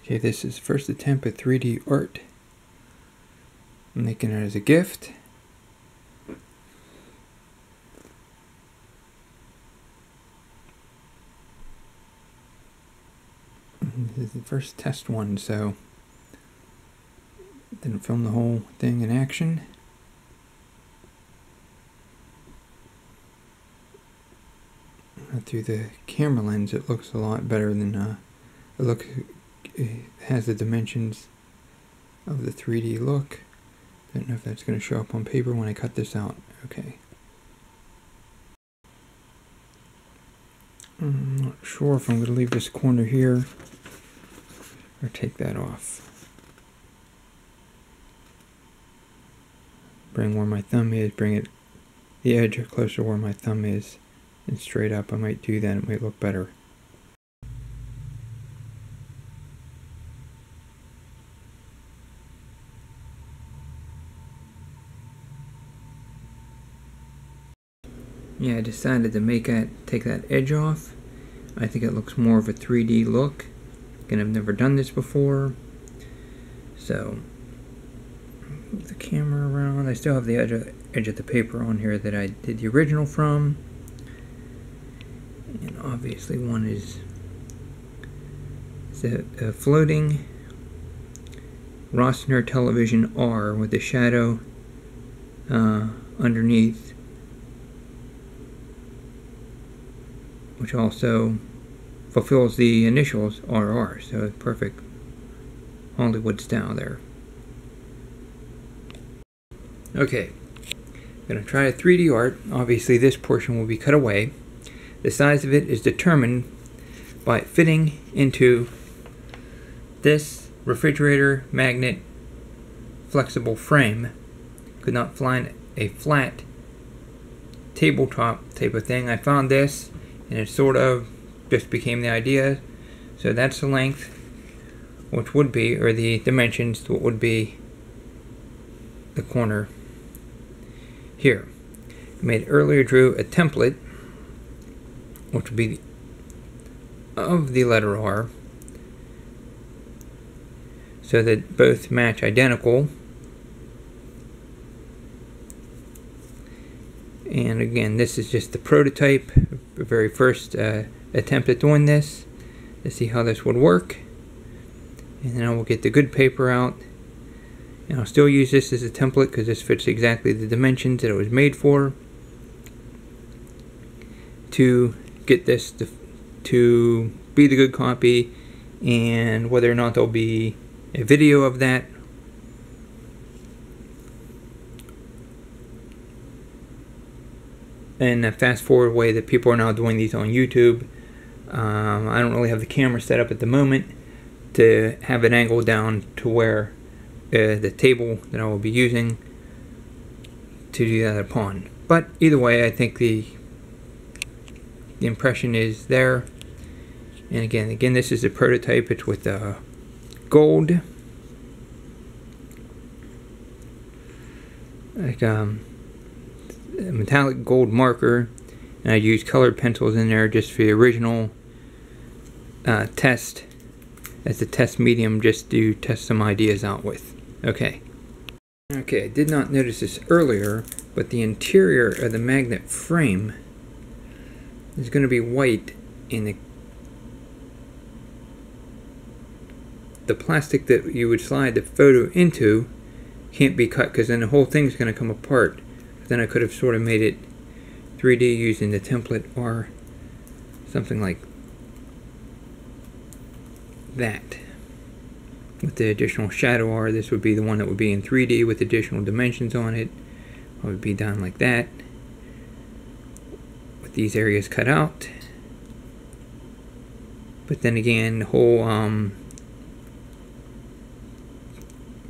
Okay, this is first attempt at 3D art. I'm making it as a gift. This is the first test one, so didn't film the whole thing in action. Through the camera lens, it looks a lot better than it has the dimensions of the 3D look. Don't know if that's going to show up on paper when I cut this out. Okay. I'm not sure if I'm going to leave this corner here or take that off. Bring where my thumb is, bring the edge closer where my thumb is and straight up. I might do that, it might look better. Yeah, I decided to take that edge off. I think it looks more of a 3D look. Again, I've never done this before. So, move the camera around. I still have the edge of the paper on here that I did the original from. And obviously one is a floating Rossner television R with the shadow underneath, which also fulfills the initials RR, so perfect Hollywood style there. Okay, I'm going to try a 3D art. Obviously this portion will be cut away. The size of it is determined by fitting into this refrigerator magnet flexible frame. Could not find a flat tabletop type of thing. I found this and it sort of just became the idea. So that's the length, which would be, or the dimensions, what would be the corner here. I drew a template, which would be of the letter R, so that both match identical. And again, this is just the prototype, the very first attempt at doing this, to see how this would work. And then I will get the good paper out, and I'll still use this as a template because this fits exactly the dimensions that it was made for, to get this to be the good copy. And whether or not there'll be a video of that, in a fast forward way that people are now doing these on YouTube. I don't really have the camera set up at the moment to have it angled down to where the table that I will be using to do that upon. But either way, I think the impression is there. And again, this is a prototype. It's with gold, like a metallic gold marker, and I use colored pencils in there just for the original test, as the test medium, just to test some ideas out with. Okay, I did not notice this earlier, but the interior of the magnet frame is going to be white, and the plastic that you would slide the photo into can't be cut, because then the whole thing's going to come apart. Then I could have sort of made it 3D using the template or something like that. With the additional shadow R, this would be the one that would be in 3D with additional dimensions on it. It would be done like that, with these areas cut out. But then again, the whole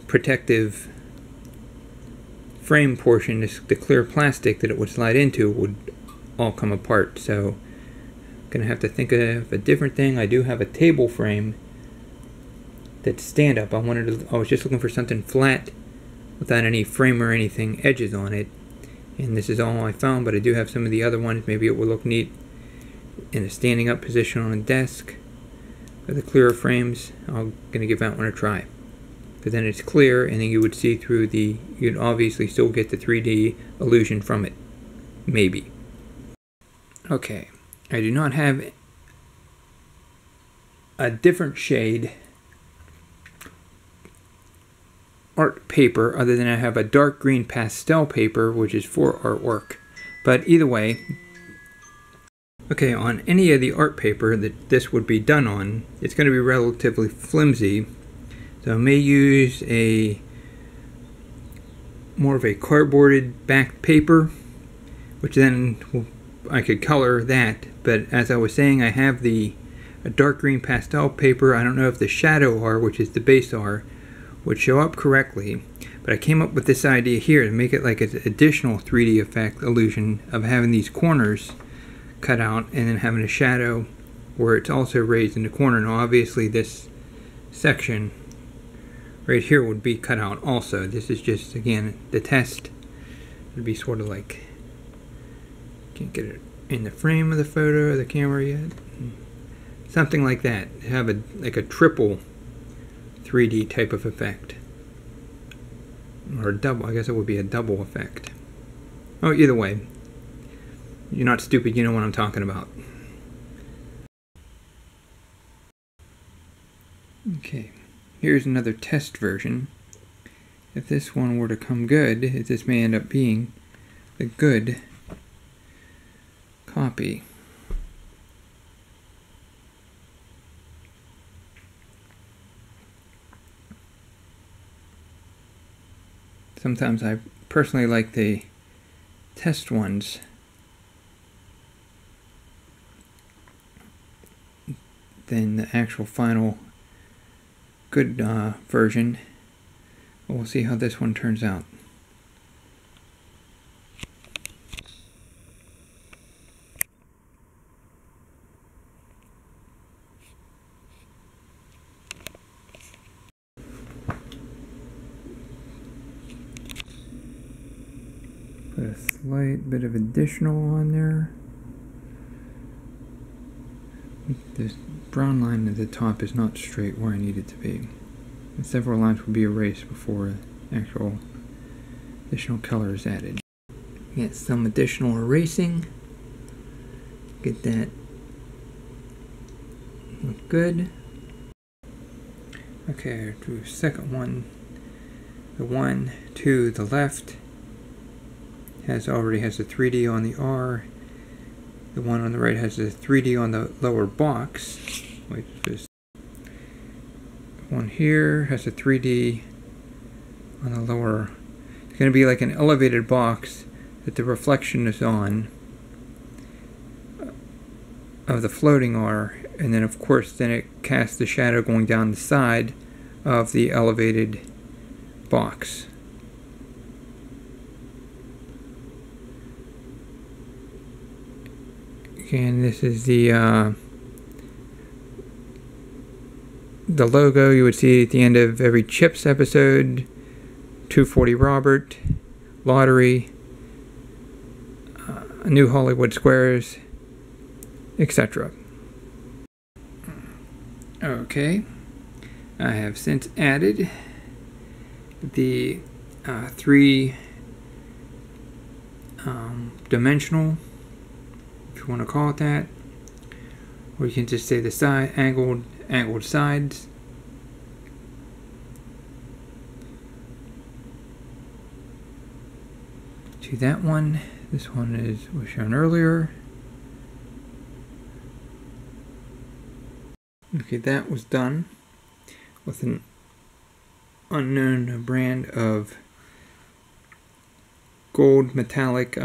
protective frame portion, the clear plastic that it would slide into, would all come apart. So I'm gonna have to think of a different thing. I do have a table frame that's stand up. I was just looking for something flat without any frame or anything edges on it, and this is all I found. But I do have some of the other ones. Maybe it will look neat in a standing up position on a desk, the clearer frames, I'm going to give that one a try. Because then it's clear, and then you would see through you'd obviously still get the 3D illusion from it. Maybe. Okay, I do not have a different shade art paper other than I have a dark green pastel paper, which is for artwork. But either way, okay, on any of the art paper that this would be done on, it's going to be relatively flimsy. So I may use more of a cardboarded back paper, which then I could color that. But as I was saying, I have a dark green pastel paper. I don't know if the shadow R, which is the base R, would show up correctly. But I came up with this idea here to make it like an additional 3D effect illusion of having these corners cut out and then having a shadow where it's also raised in the corner. Now obviously this section right here would be cut out also. This is just, again, the test. It'd be sort of like, can't get it in the frame of the photo or the camera yet. Something like that. Have like a triple 3D type of effect. Or a double, I guess it would be a double effect. Oh, either way. You're not stupid, you know what I'm talking about. Okay, here's another test version. If this one were to come good, this may end up being the good copy. Sometimes I personally like the test ones than the actual final good version. We'll see how this one turns out. Put a slight bit of additional on there. This brown line at the top is not straight where I need it to be. And several lines will be erased before actual additional color is added. Get some additional erasing. Get that look good. Okay, do the second one. The one to the left already has a 3D on the R. The one on the right has a 3D on the lower box. One here has a 3D on the lower. It's going to be like an elevated box that the reflection is on of the floating R, and then of course then it casts the shadow going down the side of the elevated box. And this is the logo you would see at the end of every Chips episode, 240 Robert, Lottery, New Hollywood Squares, etc. Okay, I have since added the 3-dimensional, if you want to call it that, or you can just say the side angled sides. To that one, this one was shown earlier. Okay, that was done with an unknown brand of gold metallic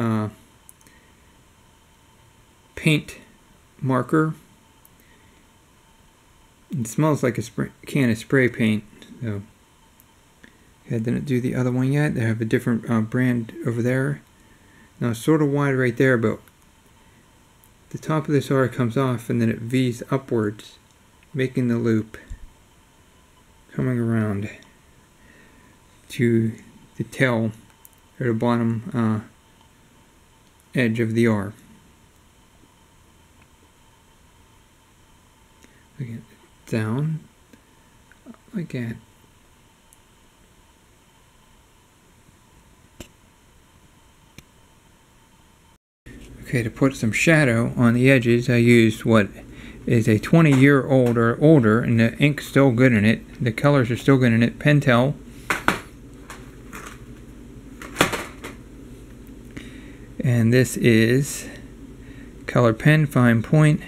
paint marker. It smells like a can of spray paint. So I didn't do the other one yet. They have a different brand over there. Now it's sort of wide right there, but the top of this R comes off and then it V's upwards, making the loop, coming around to the tail or the bottom edge of the R. Again, down like that. Okay, to put some shadow on the edges, I used what is a 20-year-old or older, and the ink's still good in it. The colors are still good in it. Pentel. And this is color pen fine point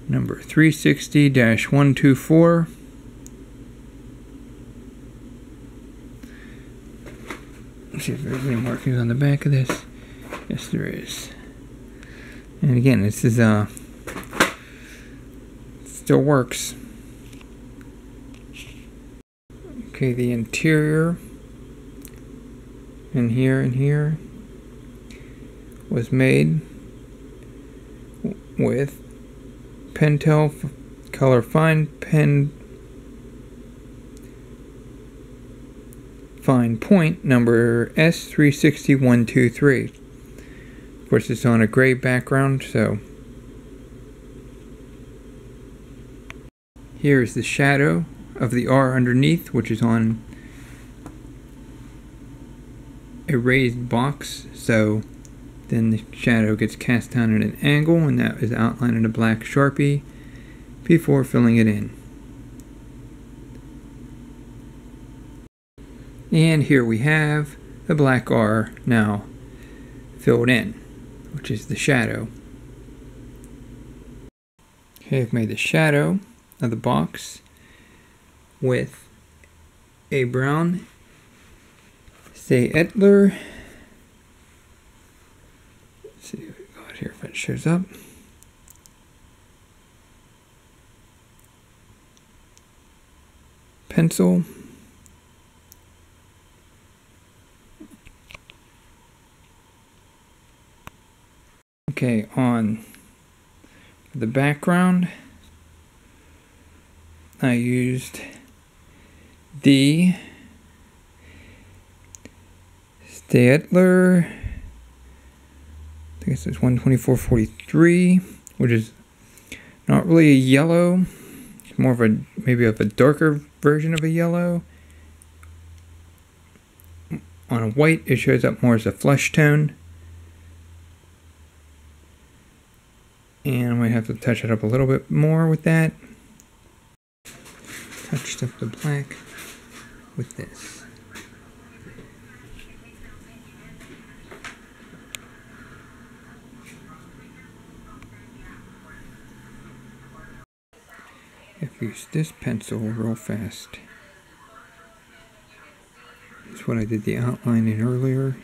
number 360-124. Let's see if there's any markings on the back of this. Yes, there is. And again, this is still works. Okay, the interior and here was made with Pentel color fine point number S360123. Of course, it's on a gray background, so here is the shadow of the R underneath, which is on a raised box, so then the shadow gets cast down at an angle, and that is outlined in a black Sharpie before filling it in. And here we have the black R now filled in, which is the shadow. Okay, I've made the shadow of the box with a brown Staedtler. Let's see what we got here, if it shows up. Pencil. Okay, on the background, I used the Staedtler, I think it says 12443, which is not really a yellow, it's more of a, maybe of a darker version of a yellow. On a white, it shows up more as a flesh tone. And I might have to touch it up a little bit more with that. Touched up the black with this. I've used this pencil real fast. That's what I did the outline in earlier,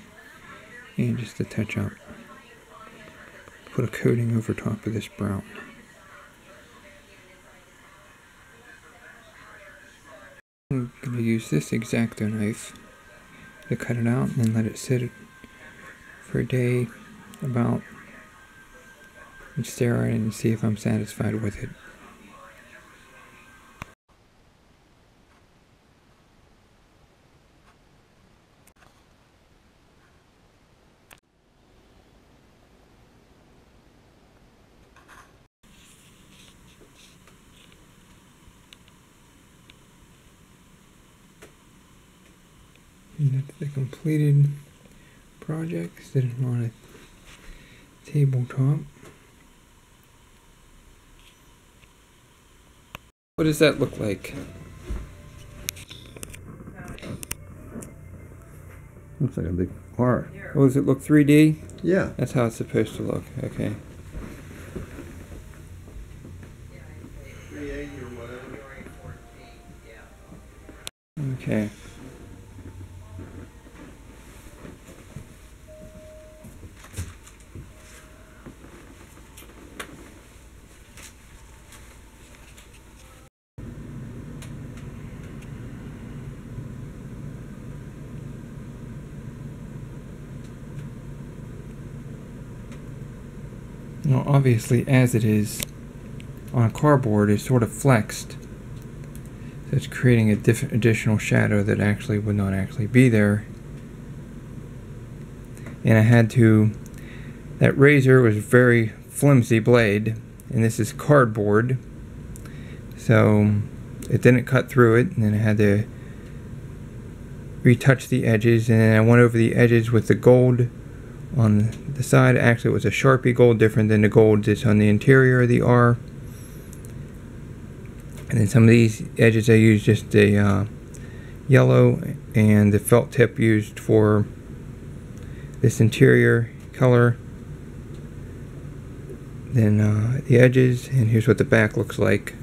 and just a touch up. Put a coating over top of this brown. I'm going to use this X-Acto knife to cut it out and then let it sit for a day about and stare at it and see if I'm satisfied with it. And that's the completed project, sitting on a tabletop. What does that look like? Looks like a big R. Oh, does it look 3D? Yeah. That's how it's supposed to look. Okay. Okay. Now, obviously, as it is on cardboard, it's sort of flexed. So it's creating a additional shadow that actually would not actually be there. And I had to, that razor was very flimsy blade, and this is cardboard. so it didn't cut through it, and then I had to retouch the edges, and then I went over the edges with the gold on the side. Actually, it was a Sharpie gold, different than the gold that's on the interior of the R. And then some of these edges I used just a yellow, and the felt tip used for this interior color. Then the edges, and here's what the back looks like.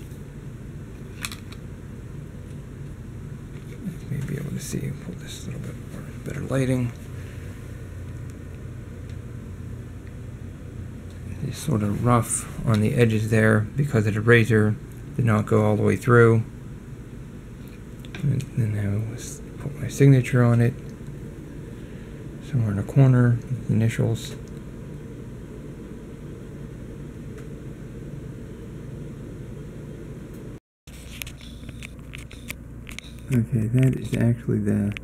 Maybe able to see, pull this a little bit more, better lighting. It's sort of rough on the edges there because of the razor did not go all the way through. And then I put my signature on it somewhere in the corner, initials. Okay, that is actually the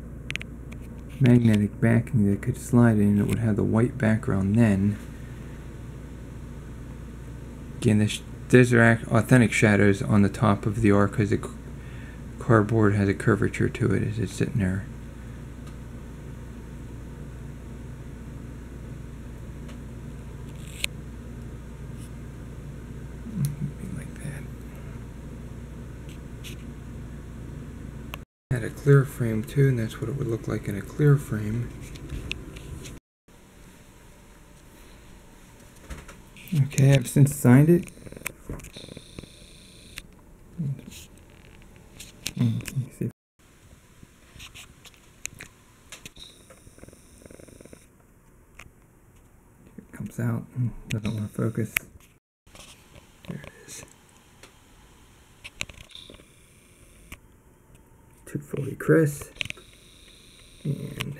magnetic backing that could slide in. It would have the white background then. Again, these are authentic shadows on the top of the R because the cardboard has a curvature to it as it's sitting there. Like that. Had a clear frame too, and that's what it would look like in a clear frame. Okay, I've since signed it. Let me see. It comes out. Doesn't want to focus. There it is. 240 Chris. And